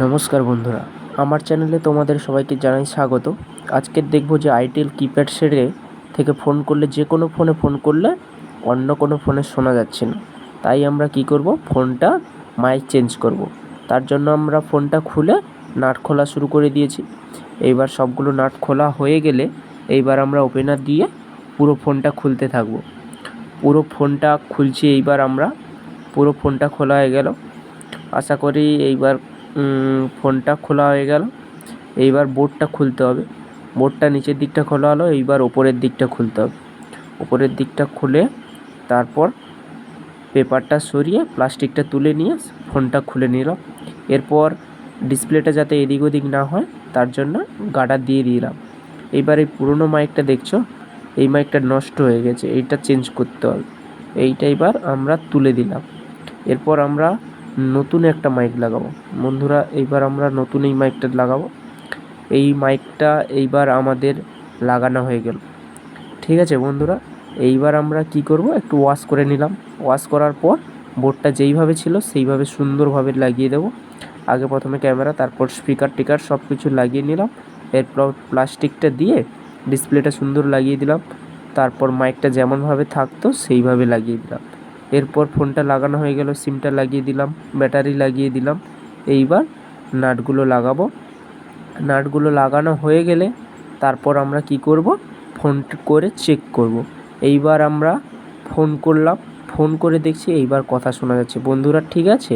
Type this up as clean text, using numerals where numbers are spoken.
নমস্কার বন্ধুরা, আমার চ্যানেলে তোমাদের সবাইকে জানাই স্বাগত। আজকে দেখব যে আইটেল কিপ্যাড সেটে থেকে ফোন করলে যে কোনো ফোনে ফোন করলে অন্য কোনো ফোনে শোনা যাচ্ছে না। তাই আমরা কি করব, ফোনটা মাইক চেঞ্জ করব। তার জন্য আমরা ফোনটা খুলে নাট খোলা শুরু করে দিয়েছি। এইবার সবগুলো নাট খোলা হয়ে গেলে এইবার আমরা ওপেনার দিয়ে পুরো ফোনটা খুলতে থাকব। পুরো ফোনটা খুলছি। এইবার আমরা পুরো ফোনটা খোলা হয়ে গেল। আশা করি এইবার ফোনটা খোলা হয়ে গেল। এইবার বোর্ডটা খুলতে হবে। বোর্ডটা নিচের দিকটা খোলা হলো, এইবার ওপরের দিকটা খুলতে হবে। ওপরের দিকটা খুলে তারপর পেপারটা সরিয়ে প্লাস্টিকটা তুলে নিয়ে ফোনটা খুলে নিলাম। এরপর ডিসপ্লেটা যাতে এদিক ওদিক না হয় তার জন্য গার্ডার দিয়ে দিলাম। এইবার এই পুরনো মাইকটা দেখছো, এই মাইকটা নষ্ট হয়ে গেছে, এইটা চেঞ্জ করতে হবে। এইটা এবার আমরা তুলে দিলাম। এরপর আমরা নতুন একটা মাইক লাগাবো। বন্ধুরা, এইবার আমরা নতুন এই মাইকটা লাগাবো। এই মাইকটা এইবার আমাদের লাগানো হয়ে গেল। ঠিক আছে বন্ধুরা, এইবার আমরা কি করব, একটু ওয়াশ করে নিলাম। ওয়াশ করার পর বোর্ডটা যেইভাবে ছিল সেইভাবে সুন্দরভাবে লাগিয়ে দেব। আগে প্রথমে ক্যামেরা, তারপর স্পিকার টিকার সব কিছু লাগিয়ে নিলাম। এরপর প্লাস্টিকটা দিয়ে ডিসপ্লেটা সুন্দর লাগিয়ে দিলাম। তারপর মাইকটা যেমনভাবে থাকতো সেইভাবে লাগিয়ে দিলাম। এরপর ফোনটা লাগানো হয়ে গেল, সিমটা লাগিয়ে দিলাম, ব্যাটারি লাগিয়ে দিলাম। এইবার নাটগুলো লাগাবো। নাটগুলো লাগানো হয়ে গেলে তারপর আমরা কি করব, ফোন করে চেক করব। এইবার আমরা ফোন করলাম, ফোন করে দেখছি এইবার কথা শোনা যাচ্ছে। বন্ধুরা ঠিক আছে।